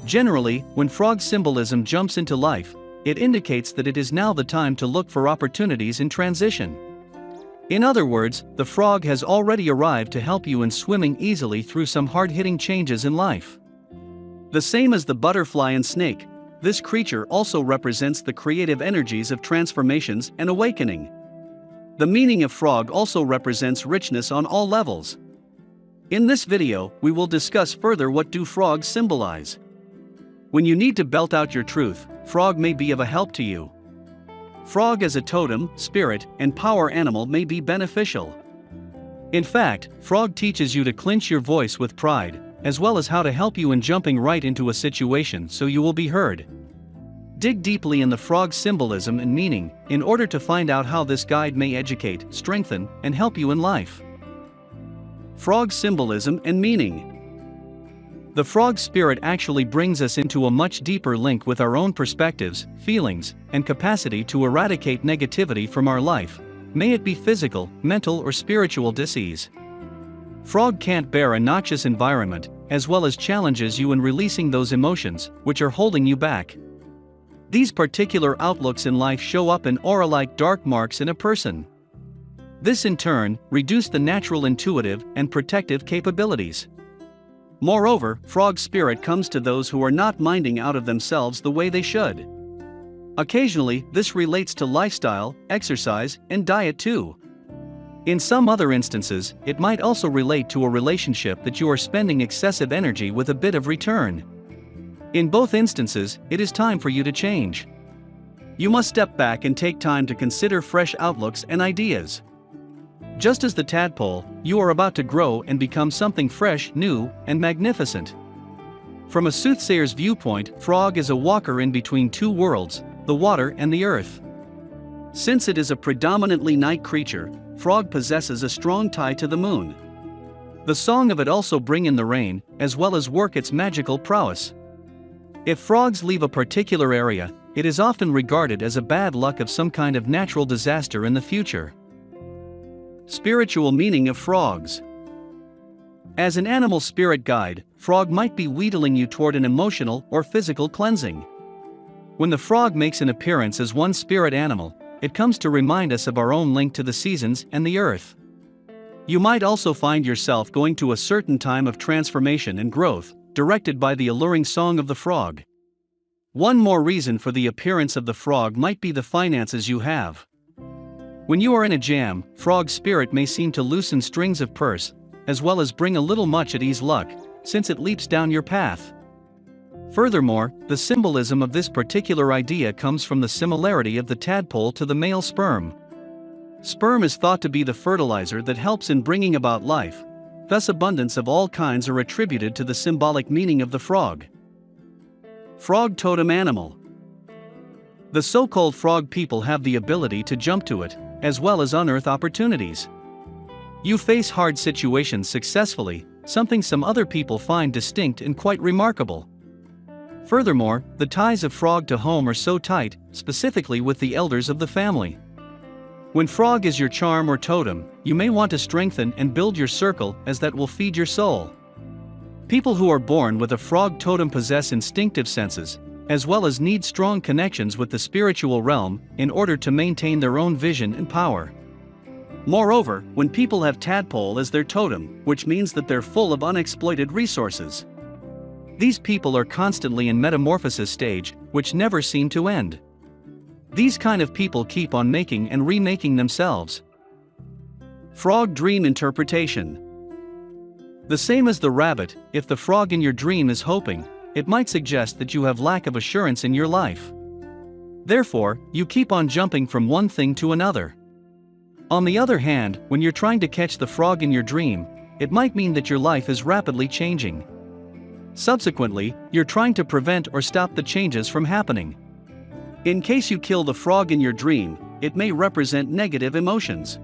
Generally, when frog symbolism jumps into life, it indicates that it is now the time to look for opportunities in transition. In other words, the frog has already arrived to help you in swimming easily through some hard-hitting changes in life. The same as the butterfly and snake, this creature also represents the creative energies of transformations and awakening. The meaning of frog also represents richness on all levels. In this video, we will discuss further what do frogs symbolize. When you need to belt out your truth, frog may be of a help to you. Frog as a totem, spirit, and power animal may be beneficial. In fact, frog teaches you to clinch your voice with pride, as well as how to help you in jumping right into a situation so you will be heard. Dig deeply in the frog's symbolism and meaning, in order to find out how this guide may educate, strengthen, and help you in life. Frog symbolism and meaning. The frog spirit actually brings us into a much deeper link with our own perspectives, feelings, and capacity to eradicate negativity from our life, may it be physical, mental, or spiritual disease. Frog can't bear a noxious environment, as well as challenges you in releasing those emotions, which are holding you back. These particular outlooks in life show up in aura-like dark marks in a person. This in turn, reduces the natural intuitive and protective capabilities. Moreover, frog spirit comes to those who are not minding out of themselves the way they should. Occasionally, this relates to lifestyle, exercise, and diet too. In some other instances, it might also relate to a relationship that you are spending excessive energy with a bit of return. In both instances, it is time for you to change. You must step back and take time to consider fresh outlooks and ideas. Just as the tadpole, you are about to grow and become something fresh, new, and magnificent. From a soothsayer's viewpoint, frog is a walker in between two worlds, the water and the earth. Since it is a predominantly night creature, frog possesses a strong tie to the moon. The song of it also bring in the rain, as well as work its magical prowess. If frogs leave a particular area, it is often regarded as a bad luck of some kind of natural disaster in the future. Spiritual meaning of frogs. As an animal spirit guide, frog might be wheedling you toward an emotional or physical cleansing. When the frog makes an appearance as one spirit animal, it comes to remind us of our own link to the seasons and the earth. You might also find yourself going to a certain time of transformation and growth, directed by the alluring song of the frog. One more reason for the appearance of the frog might be the finances you have. When you are in a jam, frog spirit may seem to loosen strings of purse, as well as bring a little much at ease luck, since it leaps down your path. Furthermore, the symbolism of this particular idea comes from the similarity of the tadpole to the male sperm. Sperm is thought to be the fertilizer that helps in bringing about life, thus abundance of all kinds are attributed to the symbolic meaning of the frog. Frog totem animal. The so-called frog people have the ability to jump to it, as well as unearth opportunities. You face hard situations successfully, something some other people find distinct and quite remarkable. Furthermore, the ties of frog to home are so tight, specifically with the elders of the family. When frog is your charm or totem, you may want to strengthen and build your circle, as that will feed your soul. People who are born with a frog totem possess instinctive senses, as well as need strong connections with the spiritual realm, in order to maintain their own vision and power. Moreover, when people have tadpole as their totem, which means that they're full of unexploited resources. These people are constantly in metamorphosis stage, which never seem to end. These kind of people keep on making and remaking themselves. Frog dream interpretation. The same as the rabbit, if the frog in your dream is hoping, it might suggest that you have lack of assurance in your life. Therefore, you keep on jumping from one thing to another. On the other hand, when you're trying to catch the frog in your dream, it might mean that your life is rapidly changing. Subsequently, you're trying to prevent or stop the changes from happening. In case you kill the frog in your dream, it may represent negative emotions.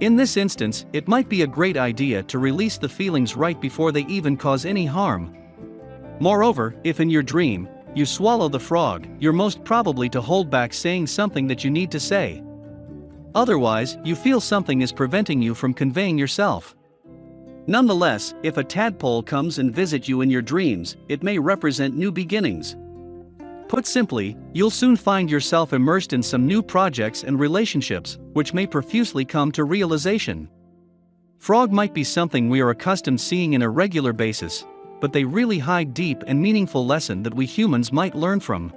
In this instance, it might be a great idea to release the feelings right before they even cause any harm. Moreover, if in your dream, you swallow the frog, you're most probably to hold back saying something that you need to say. Otherwise, you feel something is preventing you from conveying yourself. Nonetheless, if a tadpole comes and visits you in your dreams, it may represent new beginnings. Put simply, you'll soon find yourself immersed in some new projects and relationships, which may profusely come to realization. Frog might be something we are accustomed seeing in a regular basis, but they really hide deep and meaningful lesson that we humans might learn from.